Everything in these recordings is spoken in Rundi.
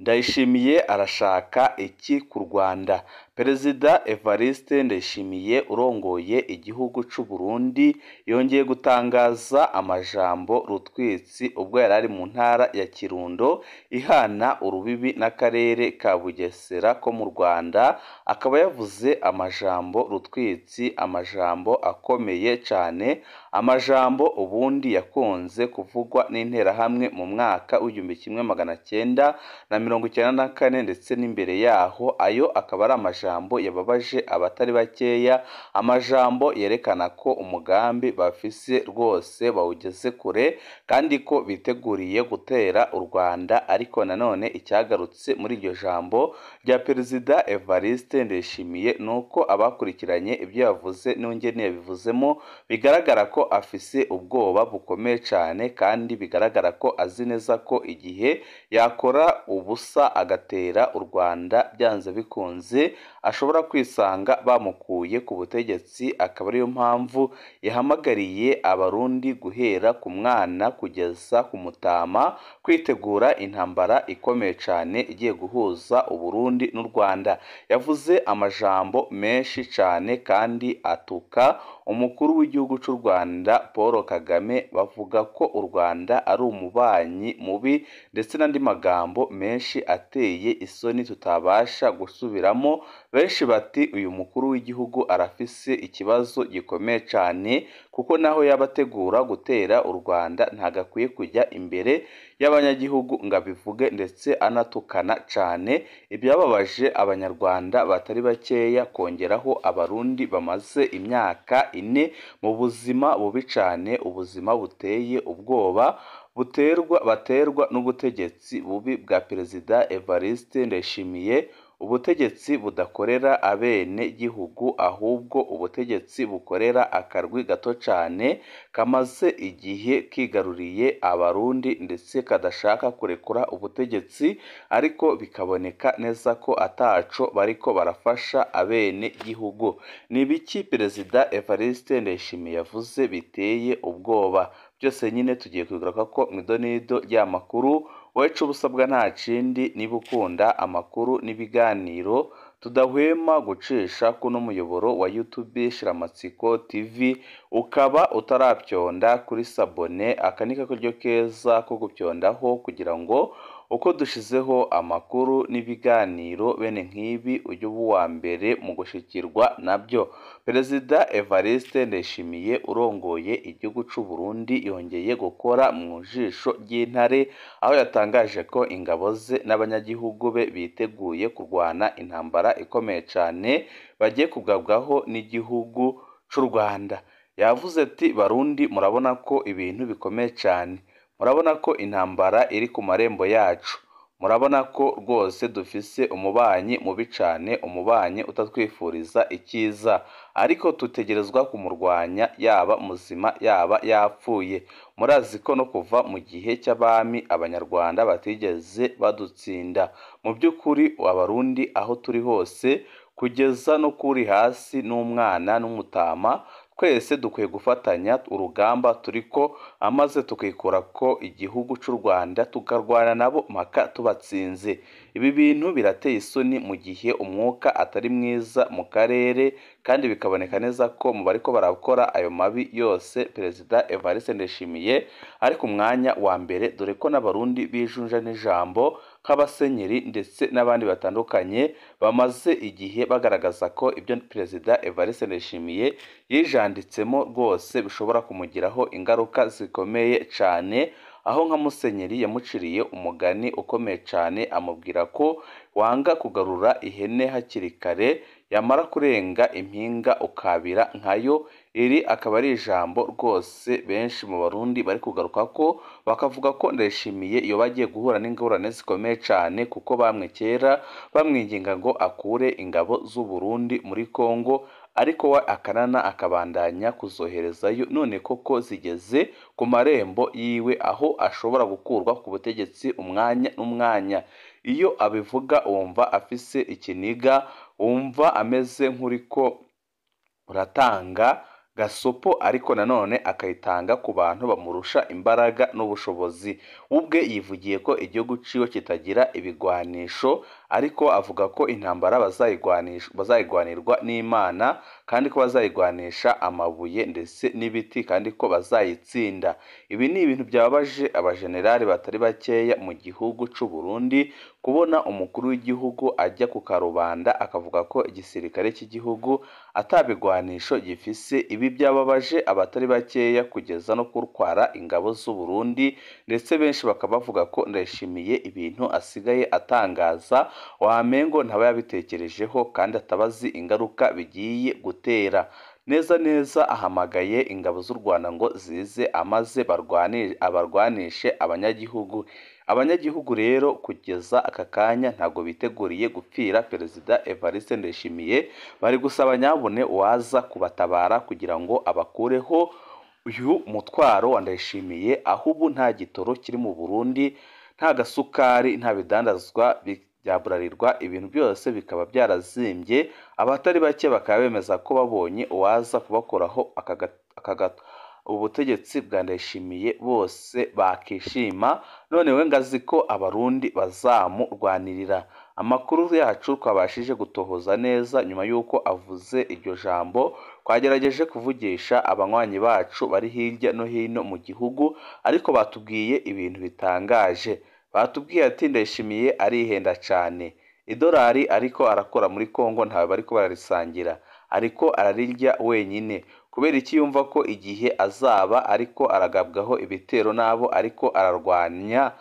Ndayishimiye arashaka iki ku Rwanda? Perezida Evariste Ndayishimiye urongoye igihugu c'u Burundi yongeye gutangaza amajambo rutwitsi ubwo yari ari mu ntara ya Kirundo ihana urubibi n'akarere ka Bugesera ko mu Rwanda, akaba yavuze amajambo rutwitsi, amajambo akomeye cane, amajambo ubundi yakunze kuvugwa n'interahamwe mu mwaka w'1994 ndetse n'imbere yaho. Ayo akaba ari amajambo yababaje abatari bakeya, amajambo yerekana ko umugambi bafise rwose bawugeze kure kandi ko biteguriye gutera u Rwanda. Ariko nanone icyagarutse muri iryo jambo rya Perezida Evariste Ndayishimiye nuko abakurikiranye ibyo yavuze n'ungene yabivuzemo bigaragara ko afise ubwoba bukomeye cyane, kandi bigaragara ko azi neza ko igihe yakora ubusa agatera u Rwanda byanze bikunze ashobora kwisanga bamukuye ku butegetsi. Akaba ariyo mpamvu yahamagariye abarundi guhera ku mwana kugeza ku mutama kwitegura intambara ikomeye cyane igiye guhuza u Burundi n'u Rwanda. Yavuze amajambo menshi cyane kandi atuka umukuru w'igihugu cy'u Rwanda Paul Kagame, bavuga ko u Rwanda ari umubanyi mubi ndetse n'andi magambo menshi ateye isoni tutabasha gusubiramo. Benshi bati uyu mukuru w'igihugu arafise ikibazo gikomeye cyane, kuko naho yabategura gutera u Rwanda ntagakwiye kujya imbere y'abanyagihugu ngo abivuge ndetse anatukana cyane. Ibyababaje abanyarwanda batari bakeya, kongeraho abarundi bamaze imyaka 4 mu buzima bubi cyane, ubuzima buteye ubwoba baterwa n'ubutegetsi bubi bwa Perezida Evariste Ndayishimiye, ubutegetsi budakorera abene gihugu ahubwo ubutegetsi bukorera akarwi gato cyane kamaze igihe kigaruriye abarundi ndetse kadashaka kurekura ubutegetsi, ariko bikaboneka neza ko ataco bariko barafasha abene gihugu. Ni biki Perezida Evariste Ndayishimiye yavuze biteye ubwoba? Byose nyine tugiye kugaruka ko mwidonido ry'amakuru. Wecu busabwa nta kindi, niba ukunda amakuru n'ibiganiro tudahwema gucisha kuno muyoboro wa YouTube Shiramatsiko TV, ukaba utarabyonda kuri sabone, akanika kuryo keza ko gupyondaho kugira ngo uko dushizeho amakuru n'ibiganiro bene nk'ibi ujye uba uwa mbere mu gushikirwa nabyo. Perezida Evariste Ndayishimiye urongoye igihugu cy'u Burundi yongeye gukora mu jisho ry'intare, aho yatangaje ko ingabo ze n'abanyagihugu be biteguye kurwana intambara ikomeye cyane bagiye kugabwaho n'igihugu cy'u Rwanda. Yavuze ati Barundi, murabona ko ibintu bikomeye cyane, murabona ko intambara iri ku marembo yacu, murabona ko rwose dufise umubanyi mubi cyane, umubanyi utatwifuriza icyiza, ariko tutegerezwa kumurwanya yaba muzima yaba yapfuye. Murazi ko no kuva mu gihe cy'abami abanyarwanda batigeze badutsinda. Mu by'ukuri abarundi aho turi hose, kugeza no kuri hasi n'umwana n'umutama, twese dukwiye gufatanya urugamba turiko, amaze tukikora ko igihugu cy'u Rwanda tukarwana nabo mpaka tubatsinze. Ibi bintu birateye isoni mu gihe umwuka atari mwiza mu karere, kandi bikaboneka neza ko mu bariko barakora ayo mabi yose Perezida Evariste Ndayishimiye ari ku mwanya wa mbere, dore ko n'abarundi bijunja n'ijambo nk'abasenyeri ndetse n'abandi batandukanye bamaze igihe bagaragaza ko ibyo Perezida Evariste Ndayishimiye yijanditsemo rwose bishobora kumugiraho ingaruka zikomeye cyane, aho nka Musenyeri yamuciriye umugani ukomeye cyane, amubwira ko wanga kugarura ihene hakiri kare, yamara kurenga impinga ukabira nkayo. Iri akaba ari ijambo rwose benshi mu Barundi bari kugaruka ko, bakavuga ko Ndayishimiye iyo bagiye guhura n'ingorane zikomeye cyane, kuko bamwe kera bamwinginga ngo akure ingabo z'u Burundi muri Kongo, ariko we akanana akabandanya kuzoherezayo. None koko zigeze ku marembo yiwe, aho ashobora gukurwa ku butegetsi umwanya n'umwanya. Iyo abivuga wumva afise ikiniga, wumva ameze nk'uriko uratanga gasopo ariko nanone akayitanga ku bantu bamurusha imbaraga n'ubushobozi. Ubwe yivugiye ko igihugu ciwe kitagira ibigwanisho, ariko avuga ko intambara bazayigwanirwa n'Imana kandi ko bazayigwanisha amabuye ndetse n'ibiti kandi ko bazayitsinda. Ibi ni ibintu byababaje abajenerali batari bakeya mu gihugu c'u Burundi, kubona umukuru w'igihugu ajya ku karubanda akavuga ko igisirikare cy'igihugu atabigwanisho gifise. Ibi byababaje abatari bakeya kugeza no kurwara ingabo z'u Burundi, ndetse benshi bakaba bavuga ko Ndayishimiye ibintu asigaye atangaza wamengo ntaba yabitekerejeho kandi atabazi ingaruka bigiye gutera. Neza neza ahamagaye ingabo z'u Rwanda ngo zize amaze abarwanishe abanyagihugu. Abanyagihugu rero kugeza aka kanya ntabwo biteguriye gupfira Perezida Evariste Ndayishimiye, bari gusaba nyabune waza kubatabara kugira ngo abakureho uyu mutwaro wa Ndayishimiye, aho ubu nta gitoro kiri mu Burundi, nta gasukari, nta bidandazwa bya Bralirwa, ibintu byose bikaba byarazimbye. Abatari bake bakaba bemeza ko babonye uwaza kubakoraho ubutegetsi bwa Ndayishimiye bose bakishima, none we ngazi ko abarundi bazamurwanirira. Amakuru yacu twabashije gutohoza neza nyuma y'uko avuze iryo jambo, twagerageje kuvugisha abanywanyi bacu bari hirya no hino mu gihugu, ariko batubwiye ibintu bitangaje. Batubwiye ati Ndayishimiye arihenda cyane, idolari ariko arakora muri Kongo ntawe bariko bararisangira, ariko ararirya wenyine. Kubera iki yumva ko igihe azaba ariko aragabwaho ibitero nabo ariko ararwanya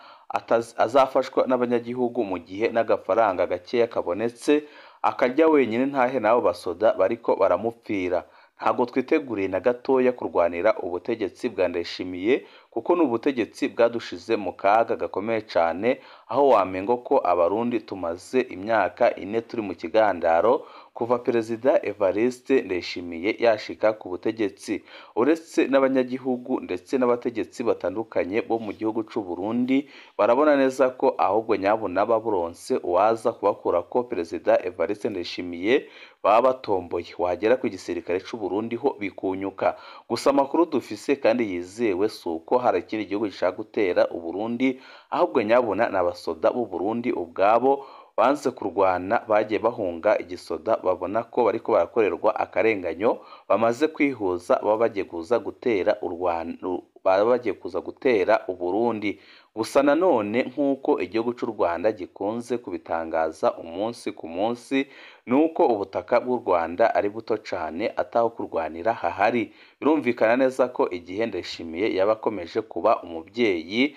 azafashwa n'abanyagihugu, mu gihe n'agafaranga gakeya kabonetse akarya wenyine ntahe nabo basoda bariko baramupfira. Ntabwo twiteguriye na gatoya kurwanira ubutegetsi bwa Ndayishimiye, kuko ni ubutegetsi bwadushize mu kaga gakomeye cyane, aho wamengo ko abarundi tumaze imyaka 4 turi mu kigandaro kuva Perezida Evariste Ndayishimiye yashika ku butegetsi. Uretse n'abanyagihugu ndetse n'abategetsi batandukanye bo mu gihugu c'u Burundi barabona neza ko ahubwo nyabona baburonse uwaza kubakura ko Perezida Evariste Ndayishimiye baba batomboye, wagera ku gisirikare c'u Burundi ho bikunyuka. Gusa amakuru dufise kandi yizewe suko hari ikindi gihugu gishaka gutera u Burundi, ahubwo nyabona n'abasoda b'u Burundi ubwabo banze kurwana, bagiye bahunga igisoda, babona ko bariko barakorerwa akarenganyo, bamaze kwihuza baba bagiye kuza gutera u Rwanda, baba bagiye kuza gutera u Burundi. Gusa nanone nk'uko igihugu cy'u Rwanda gikunze kubitangaza umunsi ku munsi, nuko ubutaka bw'u Rwanda ari buto cyane ataho kurwanira hahari. Birumvikana neza ko igihe Ndayishimiye yaba akomeje kuba umubyeyi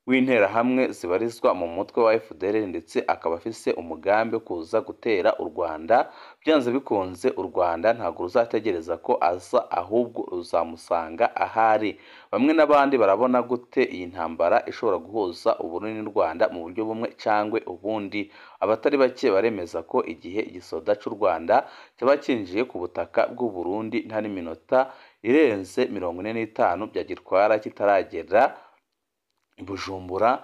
w'interahamwe zibarizwa mu mutwe wa FDL, ndetse akaba afise umugambi kuza gutera u Rwanda, byanze bikunze u Rwanda ntabwo ruzategereza ko aza, ahubwo ruzamusanga ahari. Bamwe n'abandi barabona gute iyi ntambara ishobora guhuza u Burundi n'u Rwanda mu buryo bumwe cyangwe ubundi. Abatari bake baremeza ko igihe igisoda cy'u Rwanda cyaba kinjiye ku butaka bw'u Burundi nta n'iminota irenze 45 byagitwara kitaragera Bujumbura,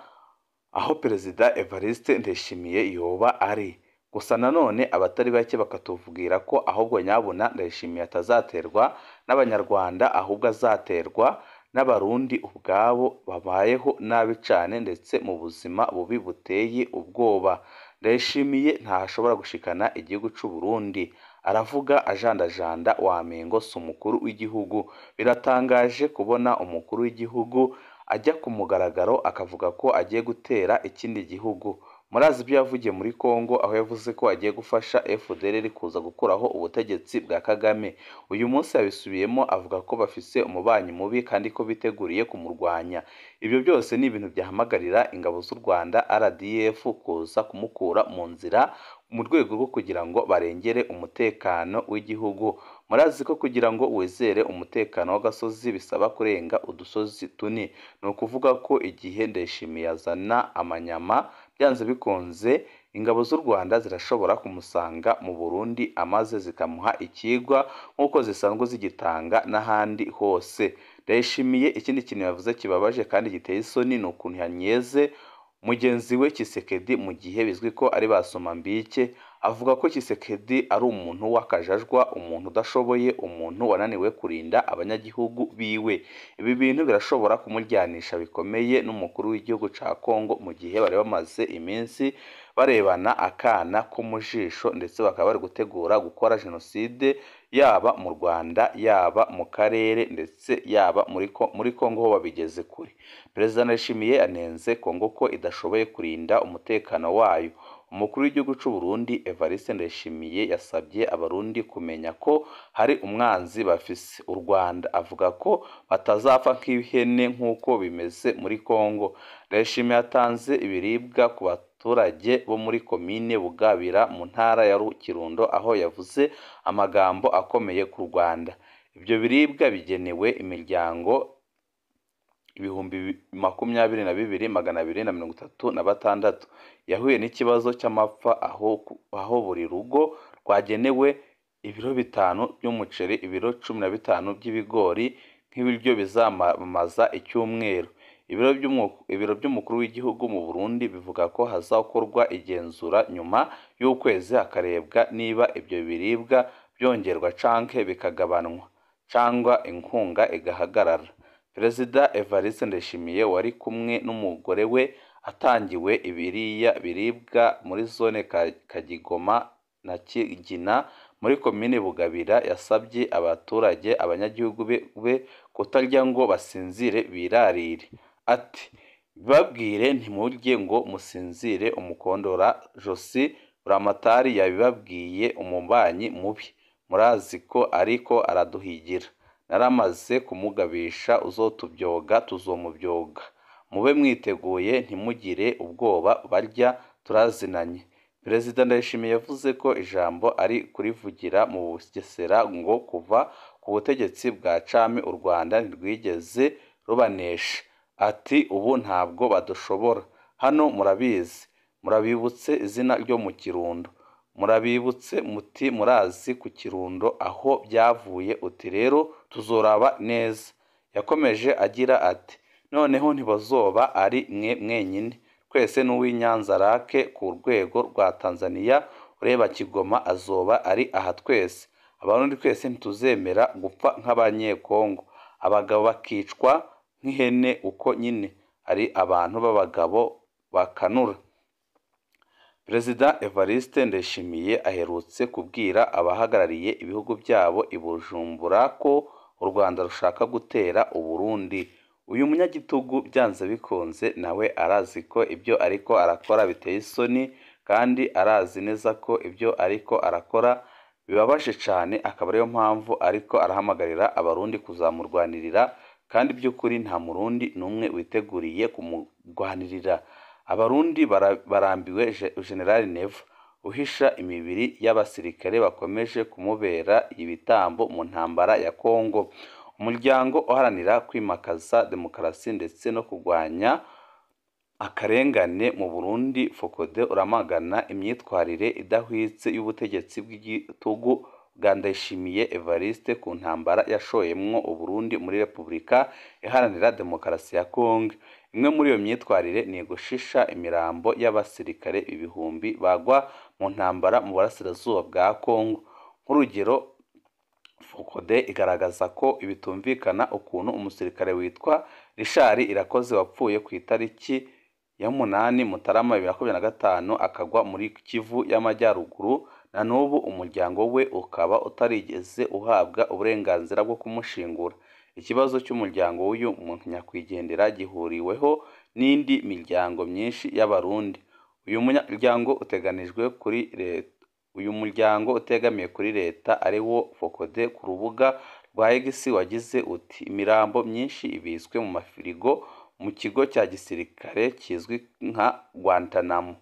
aho Perezida Evariste Ndayishimiye yoba ari. Gusa nanone abatari bake bakatuvugira ko ahubwo nyabona Ndayishimiye atazaterwa n'abanyarwanda, ahubwo azaterwa n'abarundi ubwabo babayeho nabi cyane, ndetse mu buzima bubi buteye ubwoba. Ndayishimiye ntashobora gushikana igihugu cy'u Burundi, aravuga ajandajanda wamengo si umukuru w'igihugu. Biratangaje kubona umukuru w'igihugu ajya ku mugaragaro akavuga ko agiye gutera ikindi gihugu. Murazi ibyo yavugiye muri Kongo, aho yavuze ko agiye gufasha FDL kuza gukuraho ubutegetsi bwa Kagame. Uyu munsi yabisubiyemo avuga ko bafise umubanyi mubi kandi ko biteguriye kumurwanya. Ibyo byose ni ibintu byahamagarira ingabo z'u Rwanda RDF kuza kumukura mu nzira, mu rwego rwo kugira ngo barengere umutekano w'igihugu. Murazi ko kugira ngo wizere umutekano w'agasozi bisaba kurenga udusozi tuni. Ni ukuvuga ko igihe Ndayishimiye azana amanyama, byanze bikunze ingabo z'u Rwanda zirashobora kumusanga mu Burundi, amaze zikamuha ikigwa nk'uko zisanzwe zigitanga n'ahandi hose. Ndayishimiye ikindi kintu yavuze kibabaje kandi giteye isoni ni ukuntu yanyeze mugenzi we Tshisekedi mu gihe bizwi ko ari basoma mbike, avuga ko Tshisekedi ari umuntu w'akajajwa, umuntu udashoboye, umuntu wananiwe kurinda abanyagihugu biwe. Ibi bintu birashobora kumuryanisha bikomeye n'umukuru w'igihugu ca Kongo mu gihe bari bamaze iminsi barebana akana ko mu jisho, ndetse bakaba bari gutegura gukora jenoside yaba mu Rwanda, yaba mu karere, ndetse yaba muri Kongo ho babigeze kure. Perezida Ndayishimiye yanenze Kongo ko idashoboye kurinda umutekano wayo. Umukuru w'igihugu c'u Burundi Evariste Ndayishimiye yasabye abarundi kumenya ko hari umwanzi bafise, u Rwanda, avuga ko batazapfa nk'ihene nk'uko bimeze muri Kongo. Ndayishimiye yatanze ibiribwa ku baturage bo muri komine Bugabira mu ntara ya Kirundo, aho yavuze amagambo akomeye ku Rwanda. Ibyo biribwa bigenewe imiryango 22,236 yahuye n'ikibazo cy'amapfa, aho buri rugo rwagenewe ibiro 5 by'umuceri, ibiro 15 by'ibigori nk'ibiryo bizamamaza icyumweru. Ibiro by'umukuru w'igihugu mu Burundi bivuga ko hazakorwa igenzura nyuma y'ukwezi hakarebwa niba ibyo biribwa byongerwa canke bikagabanwa cyangwa inkunga igahagarara. Perezida Evariste Ndayishimiye wari kumwe n'umugore we atangiwe ibiriya biribwa muri zone Kagigoma na Kigina muri komine Bugabira, yasabye abanyagihugu be kutarya ngo basinzire birarire. Ati babwire ntimurye ngo musinzire, umukondora josi Buramatari yabibabwiye umubanyi mubi, murazi ko ariko araduhigira. Naramaze kumugabisha uzotubyoga tuzomubyoga, mube mwiteguye ntimugire ubwoba, barya turazinanye. Perezida Ndayishimiye yavuze ko ijambo ari kurivugira mu Bugesera ngo kuva ku butegetsi bwa cami u Rwanda ntirwigeze rubanesha. Ati ubu ntabwo badushobora, hano murabizi, murabibutse izina ryo mu Kirundo, murabibutse muti murazi ku Kirundo aho byavuye, uti rero tuzoraba neza. Yakomeje agira ati noneho ntibazoba ari mwe mwenyine, twese n'uw'Inyanzarake ku rwego rwa Tanzania, ureba Kigoma azoba ari aha twese. Abarundi twese ntituzemera gupfa nk'abanyekongo, abagabo bakicwa nk'ihene uko nyine, ari abantu b'abagabo bakanura. Perezida Evariste Ndayishimiye aherutse kubwira abahagarariye ibihugu byabo i Bujumbura ko u Rwanda rushaka gutera u Burundi. Uyu munyagitugu byanze bikunze nawe arazi ko ibyo ariko arakora biteye isoni, kandi arazi neza ko ibyo ariko arakora bibabaje cyane, akaba ariyo mpamvu ariko arahamagarira abarundi kuzamurwanirira, kandi by'ukuri nta murundi n'umwe witeguriye kumurwanirira. Abarundi barambiwe General Neva uhisha imibiri y'abasirikare bakomeje kumubera ibitambo mu ntambara ya Kongo. Umuryango uharanira kwimakaza demokarasi ndetse no kurwanya akarengane mu Burundi Fokode uramagana imyitwarire idahwitse y'ubutegetsi bw'igitugu bwa Ndayishimiye Evariste ku ntambara yashoyemwo u Burundi muri Repubulika Iharanira Demokarasi ya Kongo. Imwe muri iyo myitwarire ni gushisha imirambo y'abasirikare ibihumbi bagwa mu ntambara mu burasirazuba bwa Kongo. Nk'urugero, Fokode igaragaza ko ibitumvikana ukuntu umusirikare witwa Richard Irakoze wapfuye ku itariki ya 8 Mutarama 2025 akagwa muri Kivu y'Amajyaruguru, na n'ubu umuryango we ukaba utarigeze uhabwa uburenganzira bwo kumushingura. Ikibazo cy'umuryango w'uyu muntu nyakwigendera gihuriweho n'indi miryango myinshi y'abarundi. Uyu muryango utegamiye kuri leta ari wo Fokode ku rubuga rwa X wagize uti imirambo myinshi ibitswe mu mafirigo mu kigo cya gisirikare kizwi nka Guantanamo.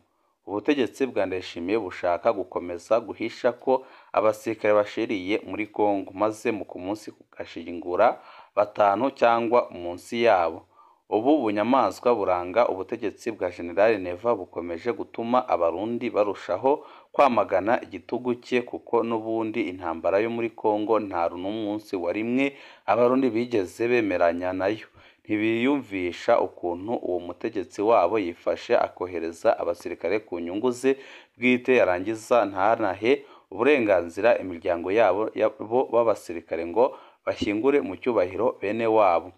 Ubutegetsi bwa Ndayishimiye bushaka gukomeza guhisha ko abasirikare bashiriye muri Kongo, maze mu kumunsi kugashingura 5 cyangwa munsi yabo. Ubu bunyamaswa buranga ubutegetsi bwa General Neva bukomeje gutuma abarundi barushaho kwamagana igitugu cye, kuko n'ubundi intambara yo muri Kongo nta n'umunsi wa rimwe abarundi bigeze bemeranya nayo. ntibiyumvisha ukuntu uwo mutegetsi wabo yifashe akohereza abasirikare ku nyungu ze bwite yarangiza ntanahe uburenganzira imiryango yabo b'abasirikare ngo bashyingure mu cyubahiro bene wabo.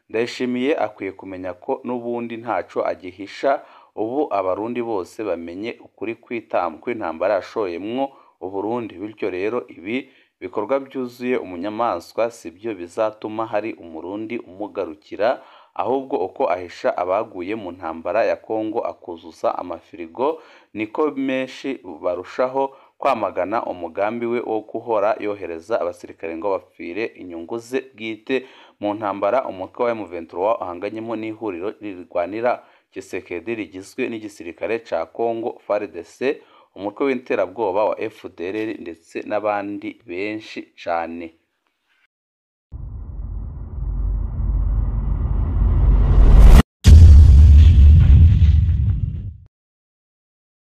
Ndayishimiye akwiye kumenya ko n'ubundi ntaco agihisha. Ubu abarundi bose bamenye ukuri kw'intambara yashoyemwo Uburundi, bityo rero ibi bikorwa byuzuye umunyamaswa sibyo bizatuma hari umurundi umugarukira, ahubwo uko ahisha abaguye mu ntambara ya Kongo akuzuza amafirigo niko menshi barushaho kwamagana umugambi we wo guhora yohereza abasirikare ngo bapfire inyungu ze bwite mu ntambara umutwe wa M23 ahanganyemo n'ihuriro rirwanira Tshisekedi rigizwe n'igisirikare ca Kongo FARDC, umutwe w'iterabwoba wa FDLR ndetse n'abandi benshi cane.